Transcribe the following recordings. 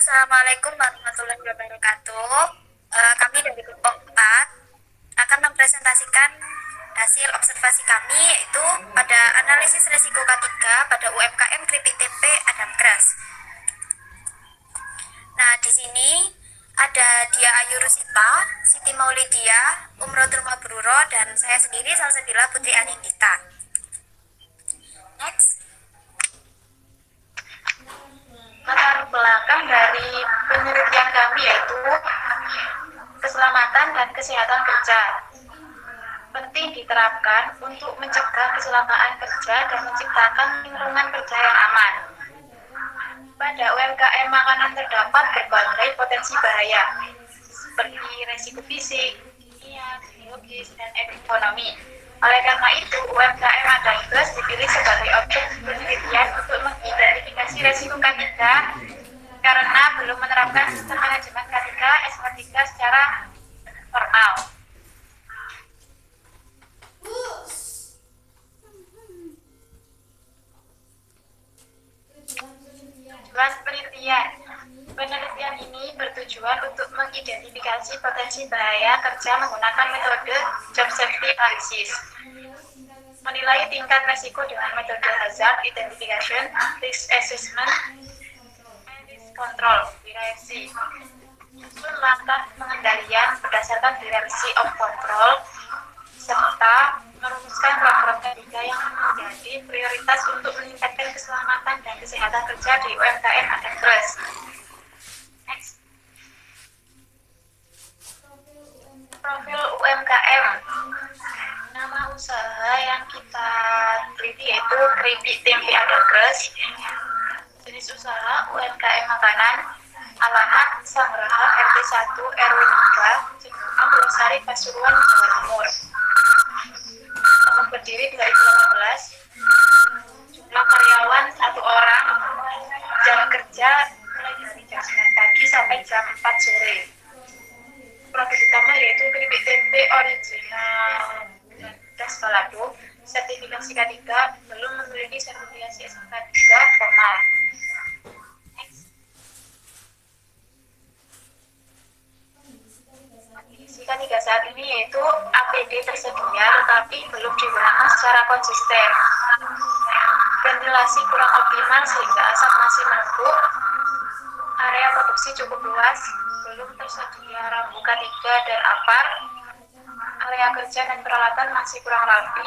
Assalamualaikum warahmatullahi wabarakatuh. Kami dari kelompok 4 akan mempresentasikan hasil observasi kami, yaitu pada analisis resiko K3 pada UMKM keripik tempe Adam Kras. Nah, di sini ada Dia Ayu Rusita, Siti Maulidia, Umrotul Mabruro, dan saya sendiri Salsabila Putri Anindita. Next. Latar belakang dari penelitian kami yaitu keselamatan dan kesehatan kerja. Penting diterapkan untuk mencegah kecelakaan kerja dan menciptakan lingkungan kerja yang aman. Pada UMKM makanan terdapat berbagai potensi bahaya, seperti resiko fisik, kimia, biologis, dan ekonomi. Oleh karena itu, UMKM Adam Kras dipilih sebagai objek penelitian untuk mengidentifikasi resiko K3 karena belum menerapkan sistem manajemen K3 S3 secara formal. Tujuan penelitian. Penelitian ini bertujuan untuk mengidentifikasi potensi bahaya kerja menggunakan metode job safety analysis, menilai tingkat resiko dengan metode hazard identification, risk assessment, and risk control, direksi, menyusun langkah pengendalian berdasarkan direksi of control, serta merumuskan program ketiga yang menjadi prioritas untuk meningkatkan keselamatan dan kesehatan kerja di UMKM Adam Kras. Next. Profil UMKM. Nama usaha yang kita teliti yaitu keripik tempe Adam Kras. Jenis usaha UMKM makanan. Alamat Sangraha RT 1 RW 3 Cikupa Sari Pasuruan Jawa Timur. Berdiri 2018. Jumlah karyawan 1 orang. Jam kerja mulai dari jam 9 pagi sampai jam 4 sore. Produk utama yaitu keripik tempe original das balado. Sertifikasi K3, belum memiliki sertifikasi SK3 formal. K3 saat ini yaitu APD tersedia tetapi belum digunakan secara konsisten. Ventilasi kurang optimal sehingga asap masih menumpuk. Area produksi cukup luas, belum tersedia rambu K3 dan APAR. Area kerja dan peralatan masih kurang rapi.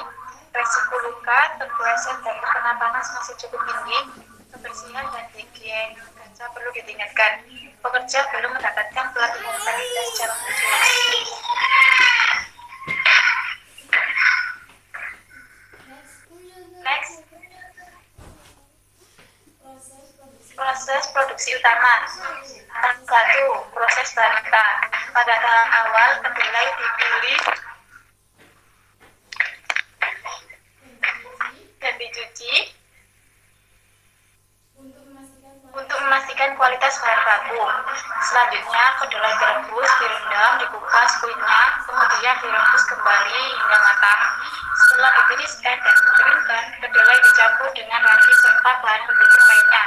Resiko luka, terpeleset dan terkena panas masih cukup tinggi. Kebersihan dan higien kerja perlu ditingkatkan. Pekerja belum mendapatkan pelatihan K3 secara khusus. Next. Proses produksi utama. Tahap 1, proses bahan mentah. Pada tahap awal, kedelai dipilih dan dicuci untuk memastikan kualitas bahan baku. Selanjutnya, kedelai direbus, direndam, dikupas kulitnya, kemudian direbus kembali hingga matang. Setelah ditiriskan dan dikeringkan, kedelai dicampur dengan ragi serta bahan pendukung lainnya.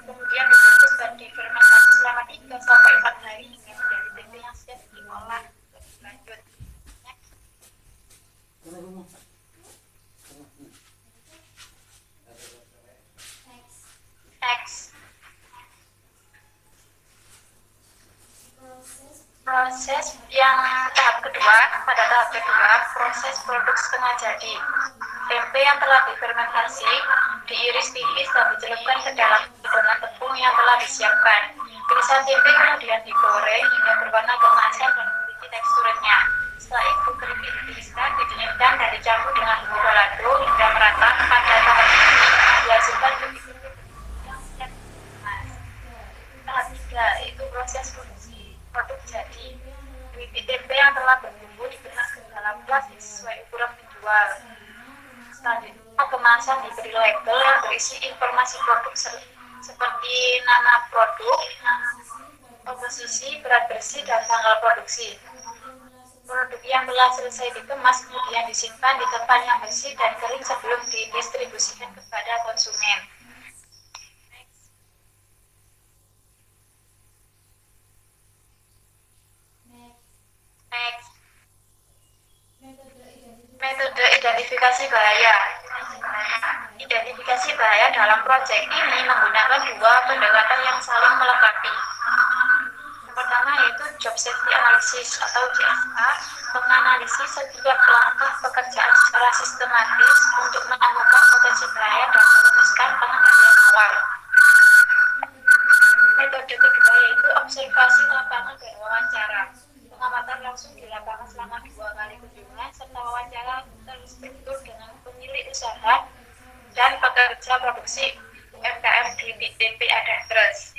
Kemudian dibungkus dan difermentasi selama 3-4 hari hingga menjadi tempe yang siap diolah lebih lanjut. Next. Proses yang tahap kedua, pada tahap kedua, proses produk setengah jadi. Tempe yang telah difermentasi, diiris tipis dan dicelupkan ke dalam adonan tepung yang telah disiapkan. Irisan tempe kemudian digoreng hingga berwarna keemasan dan memiliki teksturnya. Setelah itu keripik ditiriskan, didinginkan dan dicampur dengan bumbu balado hingga merata. Pada tahap ini dihasilkan keripik yang siap dikemas. Tahap 3 yaitu proses produksi produk jadi. Keripik tempe yang telah berbumbu dikemas ke dalam plastik sesuai ukuran penjual. Selanjutnya kemasan diberi label yang berisi informasi produk seperti nama produk, komposisi, berat bersih, dan tanggal produksi. Produk yang telah selesai dikemas kemudian disimpan di tempat yang bersih dan kering sebelum didistribusikan kepada konsumen. Identifikasi bahaya. Identifikasi bahaya dalam proyek ini menggunakan dua pendekatan yang saling melengkapi. Yang pertama yaitu Job Safety Analysis atau JSA, menganalisis setiap langkah pekerjaan secara sistematis untuk menemukan potensi bahaya dan merumuskan pengendalian awal. Metode kedua yaitu observasi lapangan dan wawancara. Pengamatan langsung di lapangan selama 2 kali kunjungan serta wawancara terstruktur dengan pemilik usaha dan pekerja produksi UMKM di TP Adapters.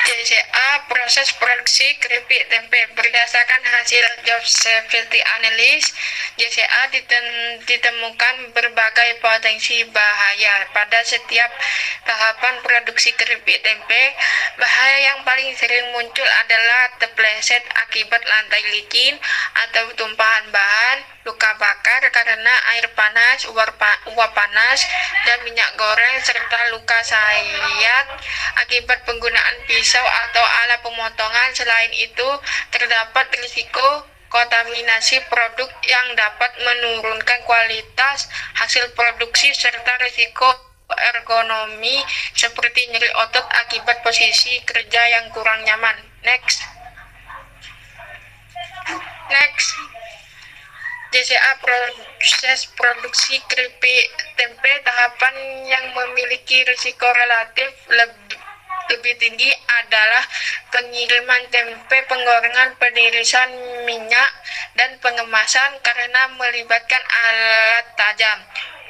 JCA proses produksi keripik tempe berdasarkan hasil Job Safety Analysis. JCA ditemukan berbagai potensi bahaya pada setiap tahapan produksi keripik tempe. Bahaya yang paling sering muncul adalah terpeleset akibat lantai licin atau tumpahan bahan, luka bakar karena air panas, uap panas, dan minyak goreng, serta luka sayat akibat penggunaan pisau atau alat pemotongan. Selain itu, terdapat risiko kontaminasi produk yang dapat menurunkan kualitas hasil produksi serta risiko ergonomi seperti nyeri otot akibat posisi kerja yang kurang nyaman. Next. JCA proses produksi keripik tempe tahapan yang memiliki risiko relatif lebih tinggi adalah pengiriman tempe, penggorengan, penirisan minyak, dan pengemasan karena melibatkan alat tajam,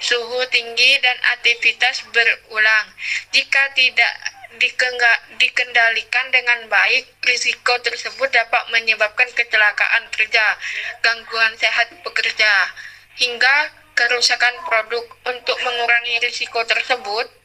suhu tinggi, dan aktivitas berulang. Jika tidak dikendalikan dengan baik, risiko tersebut dapat menyebabkan kecelakaan kerja, gangguan sehat pekerja, hingga kerusakan produk. Untuk mengurangi risiko tersebut,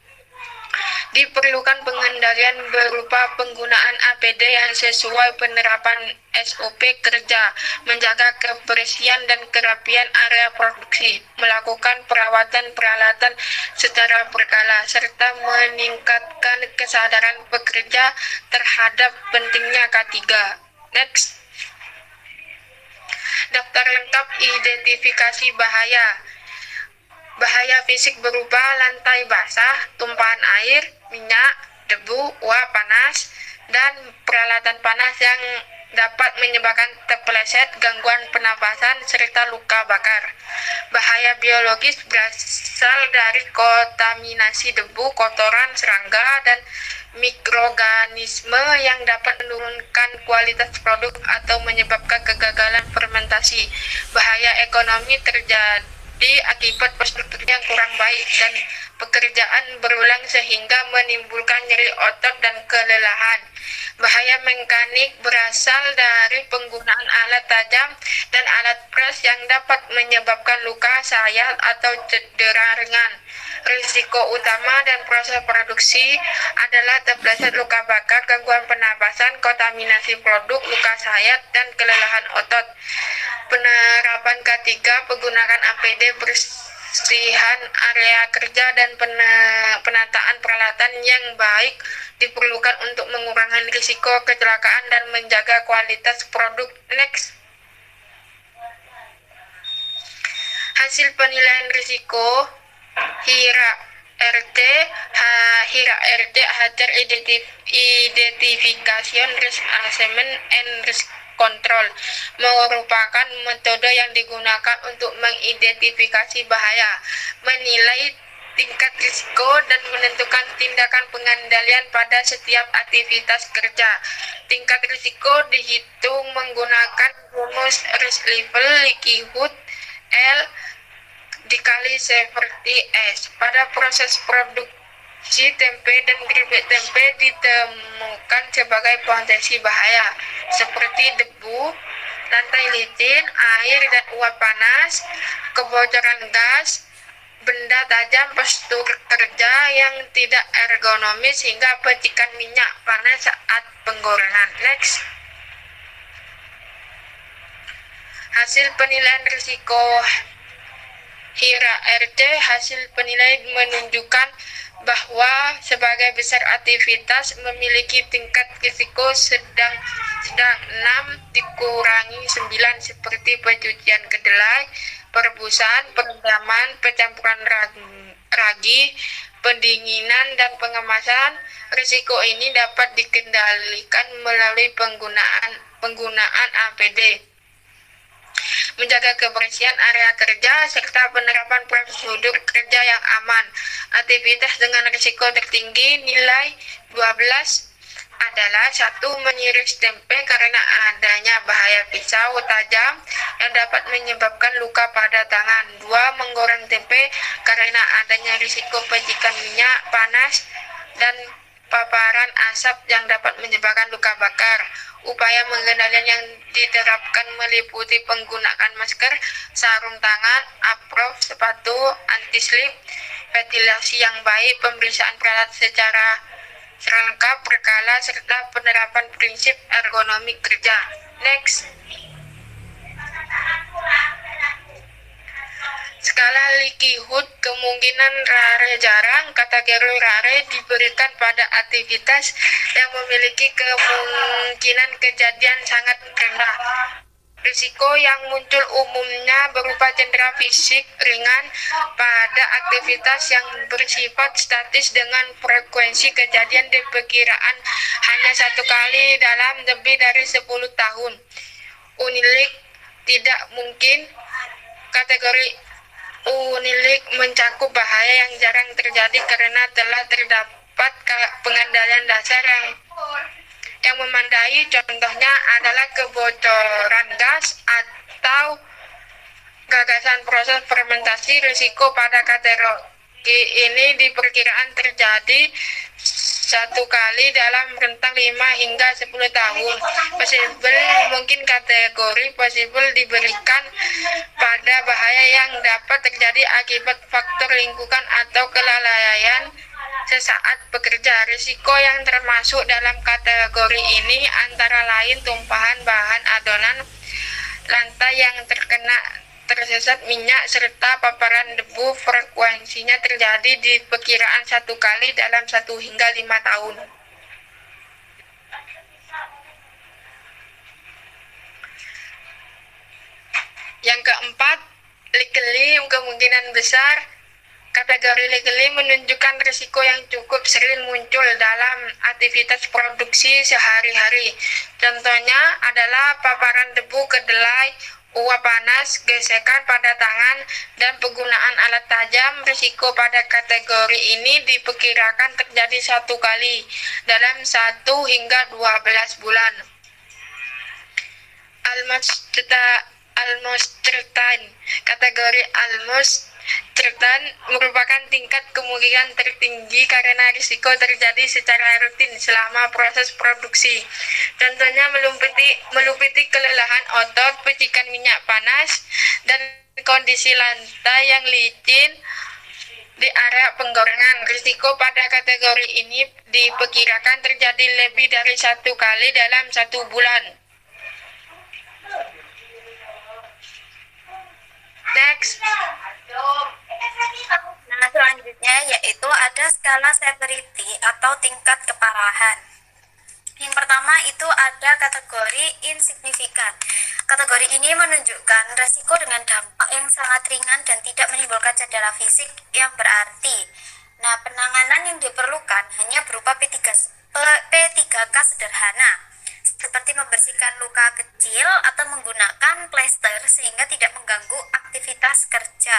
diperlukan pengendalian berupa penggunaan APD yang sesuai penerapan SOP kerja, menjaga kebersihan dan kerapian area produksi, melakukan perawatan peralatan secara berkala, serta meningkatkan kesadaran pekerja terhadap pentingnya K3. Next. Daftar lengkap identifikasi bahaya. Bahaya fisik berupa lantai basah, tumpahan air, minyak, debu, uap panas, dan peralatan panas yang dapat menyebabkan terpeleset, gangguan pernapasan, serta luka bakar. Bahaya biologis berasal dari kontaminasi debu, kotoran, serangga, dan mikroorganisme yang dapat menurunkan kualitas produk atau menyebabkan kegagalan fermentasi. Bahaya ekonomi terjadi akibat struktur yang kurang baik dan pekerjaan berulang sehingga menimbulkan nyeri otot dan kelelahan. Bahaya mekanik berasal dari penggunaan alat tajam dan alat pres yang dapat menyebabkan luka, sayat, atau cedera ringan. Risiko utama dan proses produksi adalah terpeleset, luka bakar, gangguan pernapasan, kontaminasi produk, luka sayat, dan kelelahan otot. Penerapan K3, penggunaan APD, bersihan area kerja, dan penataan peralatan yang baik diperlukan untuk mengurangi risiko kecelakaan dan menjaga kualitas produk. Next. Hasil penilaian risiko HIRA RT Hazard Identification, Risk Assessment, and Risk Control merupakan metode yang digunakan untuk mengidentifikasi bahaya, menilai tingkat risiko, dan menentukan tindakan pengendalian pada setiap aktivitas kerja. Tingkat risiko dihitung menggunakan rumus risk level likihud L dikali seperti S. Pada proses produksi tempe dan keripik tempe ditemukan sebagai potensi bahaya seperti debu, lantai licin, air dan uap panas, kebocoran gas, benda tajam, postur kerja yang tidak ergonomis, hingga percikan minyak panas saat penggorengan. Next. Hasil penilaian risiko HIRA RT, hasil penilaian menunjukkan bahwa sebagai besar aktivitas memiliki tingkat risiko sedang 6 dikurangi 9 seperti pencucian kedelai, perebusan, perendaman, pencampuran ragi, pendinginan, dan pengemasan. Risiko ini dapat dikendalikan melalui penggunaan APD, menjaga kebersihan area kerja, serta penerapan prosedur kerja yang aman. Aktivitas dengan risiko tertinggi nilai 12 adalah 1. Mengiris tempe karena adanya bahaya pisau tajam yang dapat menyebabkan luka pada tangan. 2. Menggoreng tempe karena adanya risiko percikan minyak panas dan paparan asap yang dapat menyebabkan luka bakar. Upaya pengendalian yang diterapkan meliputi penggunaan masker, sarung tangan, apron, sepatu, anti-slip, ventilasi yang baik, pemeriksaan peralatan secara lengkap, berkala, serta penerapan prinsip ergonomi kerja. Next. Skala likelihood kemungkinan rare jarang. Kategori rare diberikan pada aktivitas yang memiliki kemungkinan kejadian sangat rendah. Risiko yang muncul umumnya berupa cedera fisik ringan pada aktivitas yang bersifat statis dengan frekuensi kejadian diperkirakan hanya 1 kali dalam lebih dari 10 tahun. Unilik tidak mungkin. Kategori unilik mencakup bahaya yang jarang terjadi karena telah terdapat pengendalian dasar yang memadai. Contohnya adalah kebocoran gas atau gagasan proses fermentasi. Risiko pada kategori ini diperkirakan terjadi 1 kali dalam rentang 5 hingga 10 tahun. Possible mungkin kategori possible diberikan pada bahaya yang dapat terjadi akibat faktor lingkungan atau kelalaian sesaat bekerja. Risiko yang termasuk dalam kategori ini antara lain tumpahan bahan adonan, lantai yang tersesat minyak, serta paparan debu. Frekuensinya terjadi di perkiraan 1 kali dalam 1 hingga 5 tahun. Yang keempat, likely kemungkinan besar. Kategori likely menunjukkan risiko yang cukup sering muncul dalam aktivitas produksi sehari-hari. Contohnya adalah paparan debu kedelai, uap panas, gesekan pada tangan, dan penggunaan alat tajam. Risiko pada kategori ini diperkirakan terjadi 1 kali dalam 1 hingga 12 bulan. Almost certain. Kategori almost certain merupakan tingkat kemungkinan tertinggi karena risiko terjadi secara rutin selama proses produksi. Contohnya meliputi kelelahan otot, percikan minyak panas, dan kondisi lantai yang licin di area penggorengan. Risiko pada kategori ini diperkirakan terjadi lebih dari 1 kali dalam 1 bulan. Next. Nah, selanjutnya yaitu ada skala severity atau tingkat keparahan. Yang pertama itu ada kategori insignifikan. Kategori ini menunjukkan resiko dengan dampak yang sangat ringan dan tidak menimbulkan cedera fisik yang berarti. Nah, penanganan yang diperlukan hanya berupa P3K sederhana, seperti membersihkan luka kecil atau menggunakan plester sehingga tidak mengganggu aktivitas kerja.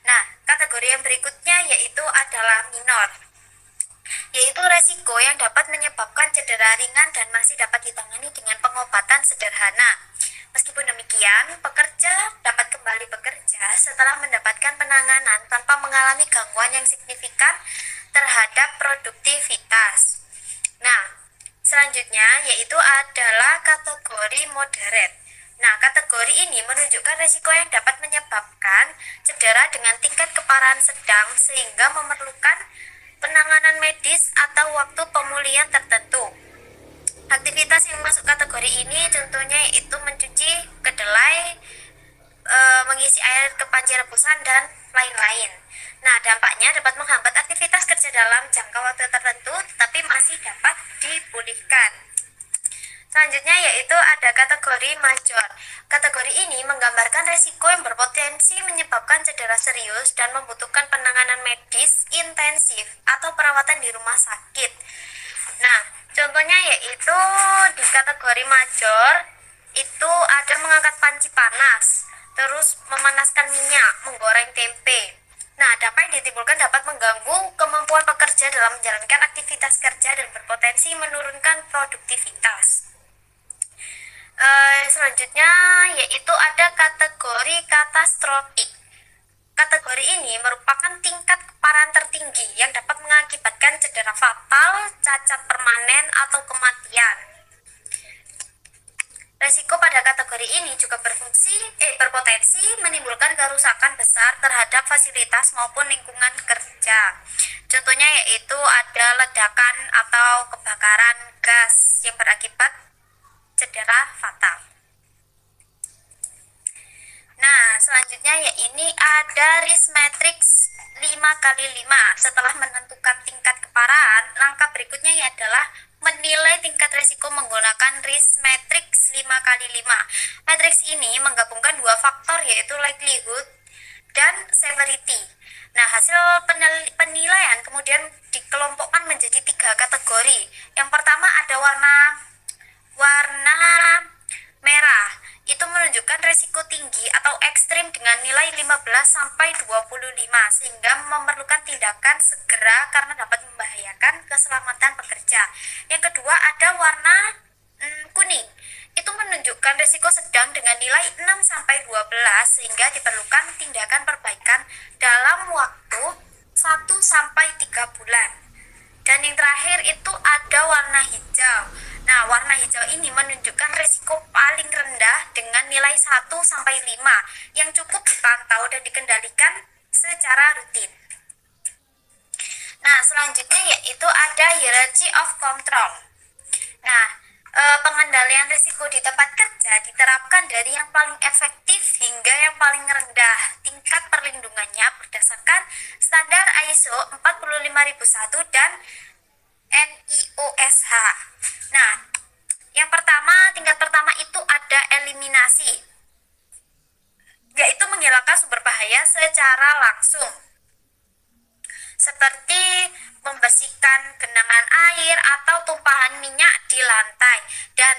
Nah, kategori yang berikutnya yaitu adalah minor, yaitu resiko yang dapat menyebabkan cedera ringan dan masih dapat ditangani dengan pengobatan sederhana. Meskipun demikian, pekerja dapat kembali bekerja setelah mendapatkan penanganan tanpa mengalami gangguan yang signifikan terhadap produktivitas. Nah, selanjutnya yaitu adalah kategori moderate. Nah, kategori ini menunjukkan risiko yang dapat menyebabkan cedera dengan tingkat keparahan sedang sehingga memerlukan penanganan medis atau waktu pemulihan tertentu. Aktivitas yang masuk kategori ini contohnya yaitu mencuci kedelai, mengisi air ke panci rebusan, dan lain-lain. Nah, dampaknya dapat menghambat aktivitas kerja dalam jangka waktu tertentu, tapi masih dapat dipulihkan. Selanjutnya yaitu ada kategori major. Kategori ini menggambarkan resiko yang berpotensi menyebabkan cedera serius dan membutuhkan penanganan medis intensif atau perawatan di rumah sakit. Nah, contohnya yaitu di kategori major itu ada mengangkat panci panas, terus memanaskan minyak, menggoreng tempe. Nah, dampak yang ditimbulkan dapat mengganggu kemampuan pekerja dalam menjalankan aktivitas kerja dan berpotensi menurunkan produktivitas. Selanjutnya yaitu ada kategori katastrofik. Kategori ini merupakan tingkat keparahan tertinggi yang dapat mengakibatkan cedera fatal, cacat permanen, atau kematian. Resiko pada kategori ini juga berpotensi menimbulkan kerusakan besar terhadap fasilitas maupun lingkungan kerja. Contohnya yaitu ada ledakan atau kebakaran gas yang berakibat cedera fatal. Nah, selanjutnya ya ini ada risk matrix 5x5. Setelah menentukan tingkat keparahan, langkah berikutnya adalah menilai tingkat resiko menggunakan risk matrix 5x5. Matriks ini menggabungkan dua faktor yaitu likelihood dan severity. Nah, hasil penilaian kemudian dikelompokkan menjadi 3 kategori. Yang pertama ada warna merah. Itu menunjukkan resiko tinggi atau ekstrim dengan nilai 15 sampai 25 sehingga memerlukan tindakan segera karena dapat membahayakan keselamatan pekerja. Yang kedua ada warna kuning. Itu menunjukkan resiko sedang dengan nilai 6 sampai 12 sehingga diperlukan tindakan perbaikan dalam waktu 1 sampai 3 bulan. Dan yang terakhir itu ada warna hijau. Nah, warna hijau ini menunjukkan resiko paling rendah dengan nilai 1 sampai 5 yang cukup dipantau dan dikendalikan secara rutin. Nah, selanjutnya yaitu ada hierarchy of control. Nah, pengendalian risiko di tempat kerja diterapkan dari yang paling efektif hingga yang paling rendah tingkat perlindungannya berdasarkan standar ISO 45001 dan NIOSH. Nah, tingkat pertama itu ada eliminasi, yaitu menghilangkan sumber bahaya secara langsung, seperti membersihkan genangan air atau tumpahan minyak di lantai, dan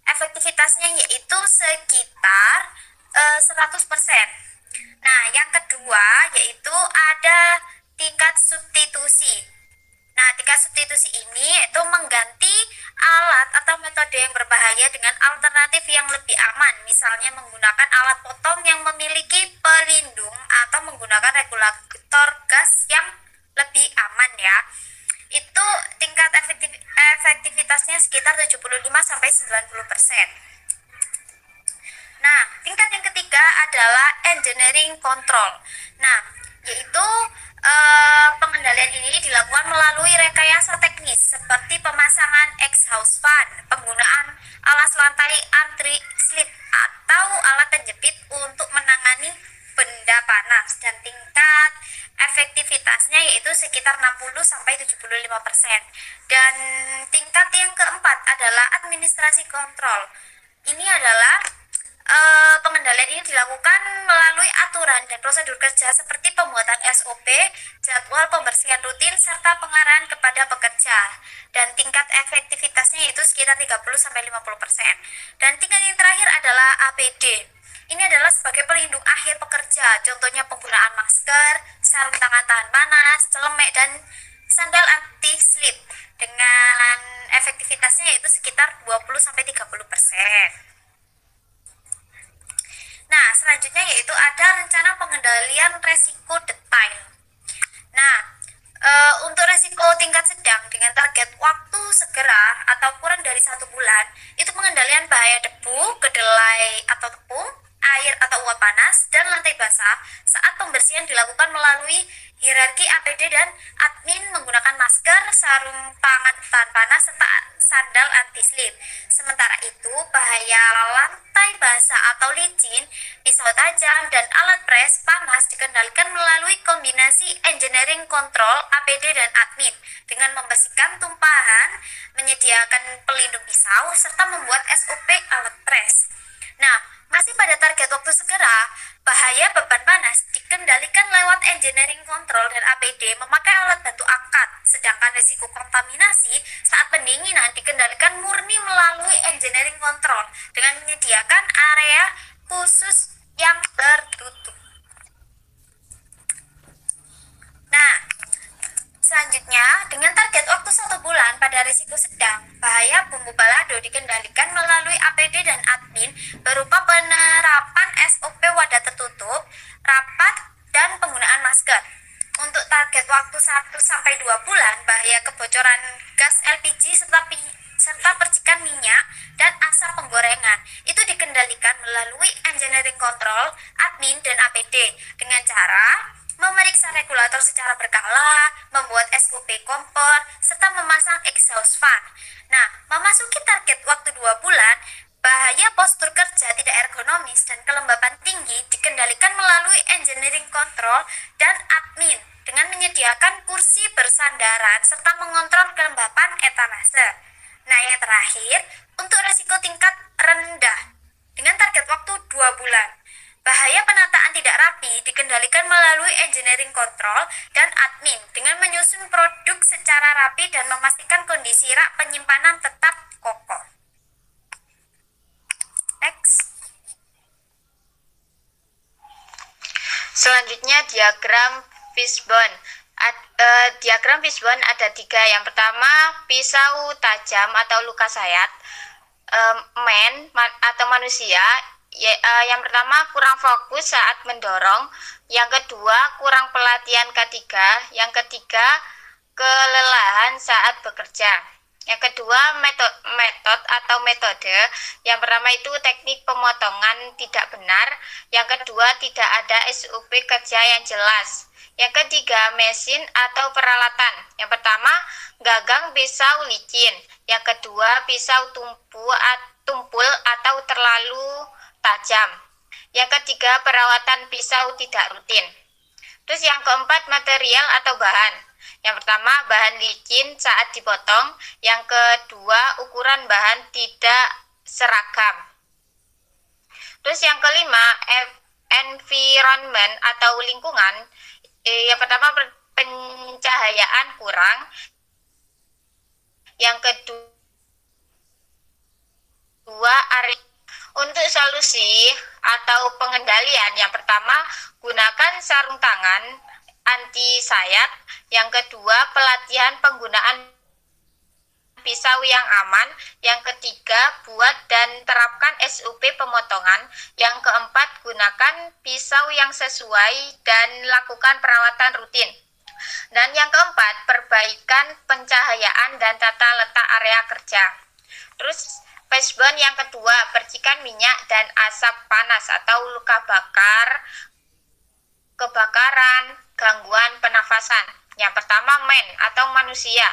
efektivitasnya yaitu sekitar 100%. Nah, yang kedua yaitu ada tingkat substitusi. Nah, tingkat substitusi ini itu mengganti alat atau metode yang berbahaya dengan alternatif yang lebih aman, misalnya menggunakan alat potong yang memiliki pelindung atau menggunakan regulator gas yang lebih aman ya. Itu tingkat efektivitasnya sekitar 75 sampai 90%. Nah, tingkat yang ketiga adalah engineering control. Nah, yaitu pengendalian ini dilakukan melalui rekayasa teknis seperti pemasangan exhaust fan, penggunaan alas lantai anti-slip atau alat penjepit untuk menangani benda panas, dan tingkat efektivitasnya yaitu sekitar 60 sampai 75%. Dan tingkat yang keempat adalah administrasi kontrol. Ini adalah pengendalian ini dilakukan melalui aturan dan prosedur kerja seperti pembuatan SOP, jadwal pembersihan rutin, serta pengarahan kepada pekerja. Dan tingkat efektivitasnya yaitu sekitar 30-50%. Dan tingkat yang terakhir adalah APD. Ini adalah sebagai pelindung akhir pekerja, contohnya penggunaan masker, sarung tangan tahan panas, celemek, dan sandal anti-slip. Dengan efektivitasnya yaitu sekitar 20-30%. Nah, selanjutnya yaitu ada rencana pengendalian resiko detail. Nah, untuk resiko tingkat sedang dengan target waktu segera atau kurang dari 1 bulan, itu pengendalian bahaya debu, kedelai atau tepung, air atau uap panas, dan lantai basah saat pembersihan dilakukan melalui hierarki APD dan admin menggunakan masker, sarung tangan tahan panas, serta sandal anti-slip. Sementara itu, bahaya lantai basah atau licin, pisau tajam, tajam, dan alat pres panas dikendalikan melalui kombinasi engineering control APD dan admin dengan membersihkan tumpahan, menyediakan pelindung pisau, serta membuat SOP alat pres. Nah, masih pada target waktu segera, bahaya beban panas dikendalikan lewat engineering control dan APD memakai alat bantu angkat, sedangkan risiko kontaminasi saat pendinginan dikendalikan murni melalui engineering control dengan menyediakan area khusus yang tertutup. Nah, selanjutnya, dengan target waktu 1 bulan pada risiko sedang, bahaya bumbu balado dikendalikan melalui APD dan admin berupa penerapan SOP wadah tertutup, rapat, dan penggunaan masker. Untuk target waktu 1-2 bulan, bahaya kebocoran gas LPG serta percikan minyak dan asap penggorengan itu dikendalikan melalui engineering control, admin, dan APD dengan cara memeriksa regulator secara berkala, membuat SOP kompor, serta memasang exhaust fan. Nah, memasuki target waktu 2 bulan, bahaya postur kerja tidak ergonomis dan kelembapan tinggi dikendalikan melalui engineering control dan admin dengan menyediakan kursi bersandaran serta mengontrol kelembapan etalase. Nah, yang terakhir, untuk risiko tingkat rendah dengan target waktu 2 bulan. Bahaya penataan tidak rapi dikendalikan melalui engineering control dan admin dengan menyusun produk secara rapi dan memastikan kondisi rak penyimpanan tetap kokoh. Next. Selanjutnya diagram fishbone. Diagram fishbone ada 3. Yang pertama pisau tajam atau luka sayat, atau manusia. Yang pertama kurang fokus saat mendorong, yang kedua kurang pelatihan K3, yang ketiga kelelahan saat bekerja. Yang kedua metode. Yang pertama itu teknik pemotongan tidak benar, yang kedua tidak ada SOP kerja yang jelas. Yang ketiga mesin atau peralatan. Yang pertama gagang pisau licin, yang kedua pisau tumpul atau terlalu tajam. Yang ketiga perawatan pisau tidak rutin. Terus yang keempat material atau bahan. Yang pertama bahan licin saat dipotong, yang kedua ukuran bahan tidak seragam. Terus yang kelima environment atau lingkungan. Yang pertama pencahayaan kurang, yang kedua area. Untuk solusi atau pengendalian, yang pertama gunakan sarung tangan anti sayat, yang kedua pelatihan penggunaan pisau yang aman, yang ketiga buat dan terapkan SOP pemotongan, yang keempat gunakan pisau yang sesuai dan lakukan perawatan rutin, dan yang keempat perbaikan pencahayaan dan tata letak area kerja. Terus fishbone yang kedua, percikan minyak dan asap panas atau luka bakar, kebakaran, gangguan pernafasan. Yang pertama atau manusia.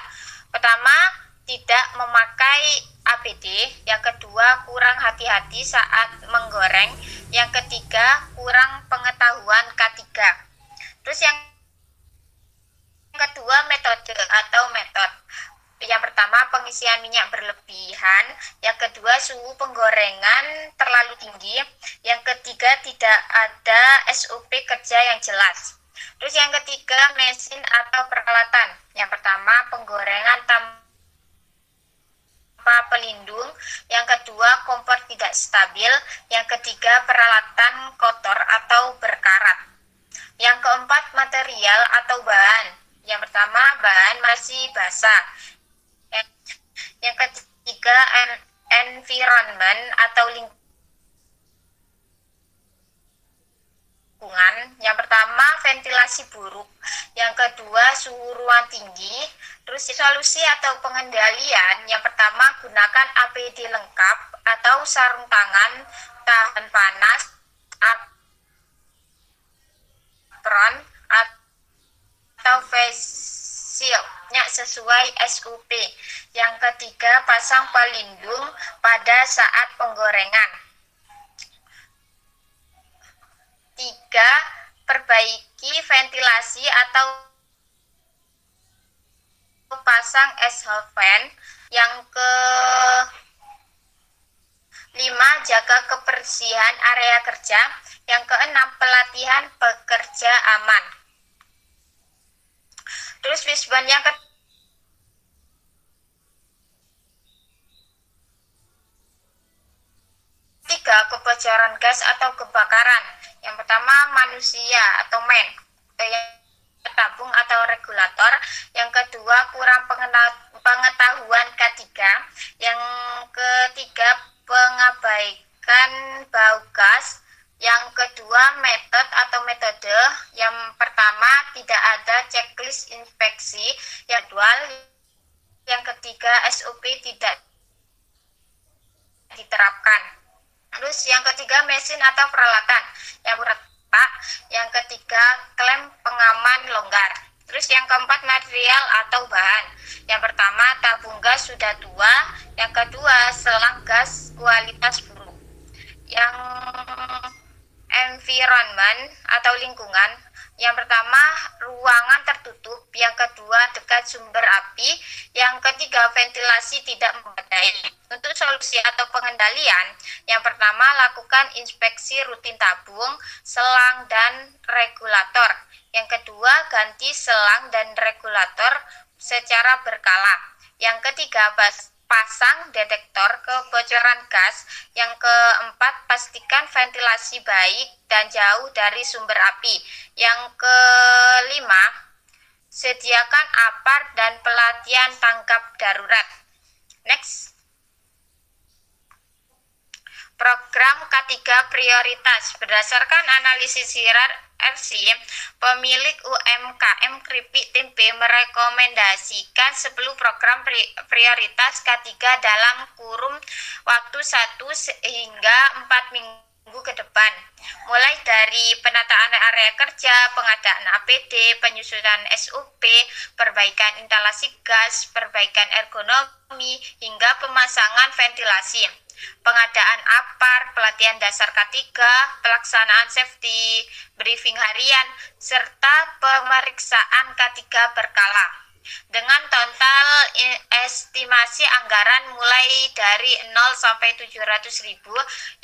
Pertama, tidak memakai APD, yang kedua kurang hati-hati saat menggoreng, yang ketiga kurang pengetahuan K3. Terus yang kedua metode. Yang pertama pengisian minyak berlebihan, yang kedua suhu penggorengan terlalu tinggi, yang ketiga tidak ada SOP kerja yang jelas. Terus yang ketiga mesin atau peralatan. Yang pertama penggorengan tanpa pelindung, yang kedua kompor tidak stabil, yang ketiga peralatan kotor atau berkarat. Yang keempat material atau bahan. Yang pertama bahan masih basah. Yang ketiga environment atau lingkungan. Yang pertama ventilasi buruk, yang kedua suhu ruang tinggi. Terus solusi atau pengendalian, yang pertama gunakan APD lengkap atau sarung tangan tahan panas, apron atau face shield-nya sesuai SOP. Yang ketiga pasang pelindung pada saat penggorengan. ventilasi atau pasang SHVN. Yang kelima, jaga kebersihan area kerja. Yang keenam, pelatihan pekerja aman. Terus Wisban yang ketiga, kebocoran gas atau kebakaran. Yang pertama, manusia atau yang tabung atau regulator. Yang kedua, kurang pengetahuan K3. Yang ketiga, pengabaikan bau gas. Yang kedua, metode. Yang pertama, tidak ada checklist inspeksi. Yang kedua, yang ketiga, SOP tidak diterapkan. Terus yang ketiga, mesin atau peralatan yang retak. Yang ketiga, klem pengaman longgar. Terus yang keempat, material atau bahan. Yang pertama, tabung gas sudah tua. Yang kedua, selang gas kualitas buruk. Yang environment atau lingkungan. Yang pertama, ruangan tertutup. Yang kedua, dekat sumber api. Yang ketiga, ventilasi tidak memadai. Untuk solusi atau pengendalian, yang pertama, lakukan inspeksi rutin tabung, selang, dan regulator. Yang kedua, ganti selang dan regulator secara berkala. Yang ketiga, pasang detektor kebocoran gas. Yang keempat, pastikan ventilasi baik dan jauh dari sumber api. Yang kelima, sediakan apar dan pelatihan tanggap darurat. Next. Program K3 prioritas. Berdasarkan analisis hierarki, pemilik UMKM Keripik Tempe merekomendasikan 10 program prioritas K3 dalam kurun waktu 1 hingga 4 minggu ke depan. Mulai dari penataan area kerja, pengadaan APD, penyusunan SOP, perbaikan instalasi gas, perbaikan ergonomi, hingga pemasangan ventilasi. Pengadaan APAR, pelatihan dasar K3, pelaksanaan safety briefing harian, serta pemeriksaan K3 berkala. Dengan total estimasi anggaran mulai dari 0 sampai 700.000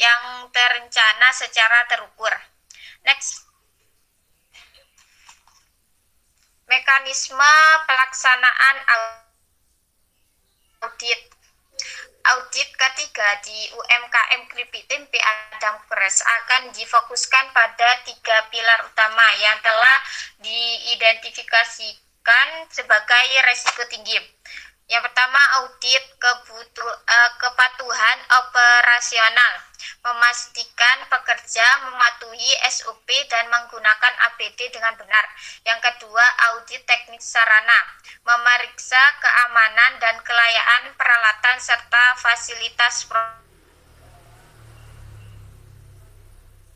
yang terencana secara terukur. Next. Mekanisme pelaksanaan audit. Audit K3 di UMKM Keripik Tempe Adam Fresh akan difokuskan pada 3 pilar utama yang telah diidentifikasikan sebagai resiko tinggi. Yang pertama, audit kepatuhan operasional, memastikan pekerja mematuhi SOP dan menggunakan APD dengan benar. Yang kedua, audit teknik sarana, memeriksa keamanan dan kelayakan peralatan serta fasilitas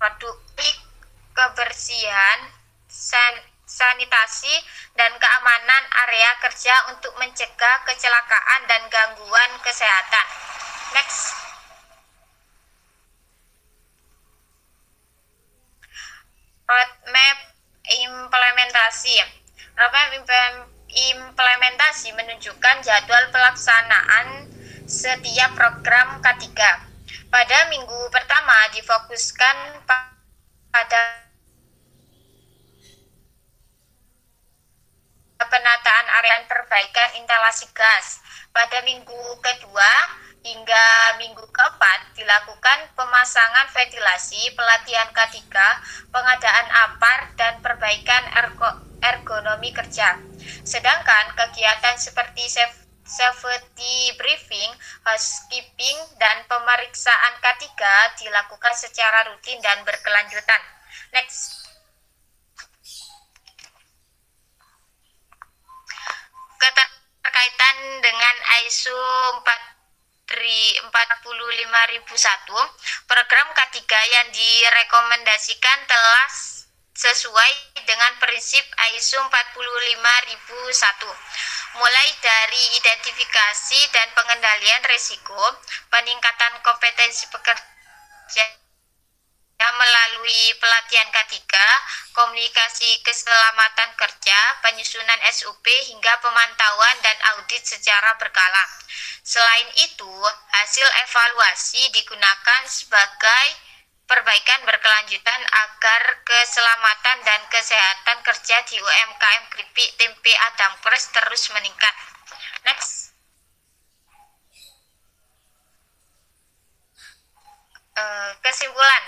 produk, kebersihan, sanitasi, dan keamanan area kerja untuk mencegah kecelakaan dan gangguan kesehatan. Next. Roadmap implementasi. Roadmap implementasi menunjukkan jadwal pelaksanaan setiap program K3. Pada minggu pertama difokuskan pada penataan area perbaikan instalasi gas. Pada minggu kedua hingga minggu keempat dilakukan pemasangan ventilasi, pelatihan K3, pengadaan APAR, dan perbaikan ergonomi kerja. Sedangkan kegiatan seperti safety briefing, housekeeping, dan pemeriksaan K3 dilakukan secara rutin dan berkelanjutan. Next. Keterkaitan dengan ISO 45001, program K3 yang direkomendasikan telah sesuai dengan prinsip ISO 45001, mulai dari identifikasi dan pengendalian risiko, peningkatan kompetensi pekerja, melalui pelatihan K3, komunikasi keselamatan kerja, penyusunan SOP, hingga pemantauan dan audit secara berkala. Selain itu, hasil evaluasi digunakan sebagai perbaikan berkelanjutan agar keselamatan dan kesehatan kerja di UMKM keripik tempe Adam Press terus meningkat. Next. Kesimpulan,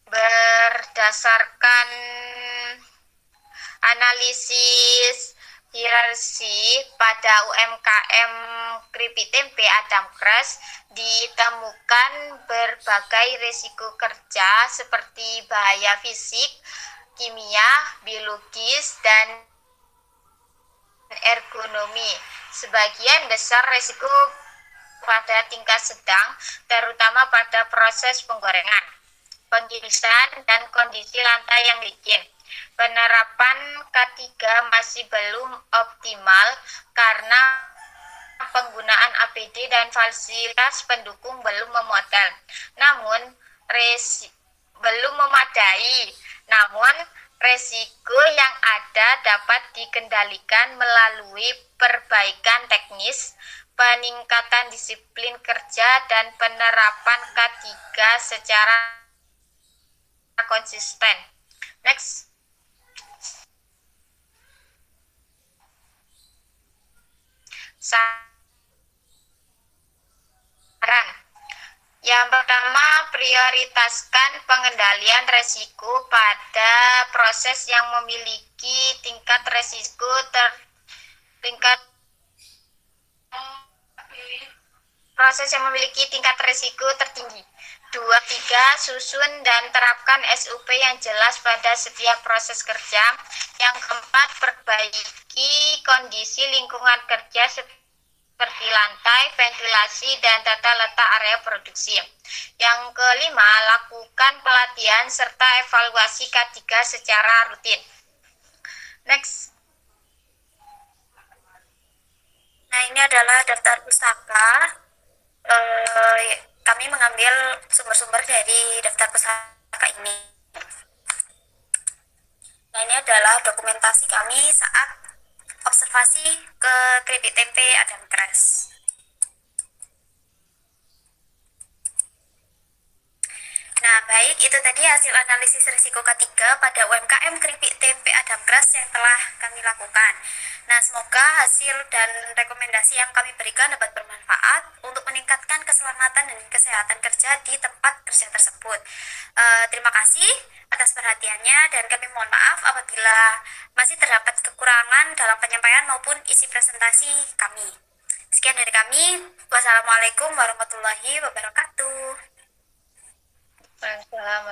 berdasarkan analisis hierarki pada UMKM keripik tempe Adam Press, ditemukan berbagai risiko kerja seperti bahaya fisik, kimia, biologis, dan ergonomi. Sebagian besar risiko pada tingkat sedang, terutama pada proses penggorengan, pengirisan, dan kondisi lantai yang licin. Penerapan K3 masih belum optimal karena penggunaan APD dan fasilitas pendukung belum memadai. Namun resiko yang ada dapat dikendalikan melalui perbaikan teknis, peningkatan disiplin kerja, dan penerapan K3 secara konsisten. Next. Saran. Yang pertama, prioritaskan pengendalian resiko tingkat resiko tertinggi. 2, 3, susun dan terapkan SOP yang jelas pada setiap proses kerja. Yang keempat, perbaiki kondisi lingkungan kerja seperti lantai, ventilasi, dan tata letak area produksi. Yang kelima, lakukan pelatihan serta evaluasi K3 secara rutin. Next. Nah, ini adalah daftar pustaka. Kami mengambil sumber-sumber dari daftar pustaka ini. Nah, ini adalah dokumentasi kami saat observasi ke keripik tempe Adam Press. Nah, baik, itu tadi hasil analisis risiko K3 pada UMKM keripik tempe Adam Press yang telah kami lakukan. Nah, semoga hasil dan rekomendasi yang kami berikan dapat bermanfaat untuk meningkatkan keselamatan dan kesehatan kerja di tempat kerja tersebut. Terima kasih atas perhatiannya, dan kami mohon maaf apabila masih terdapat kekurangan dalam penyampaian maupun isi presentasi kami. Sekian dari kami. Wassalamualaikum warahmatullahi wabarakatuh. Waalaikumsalam.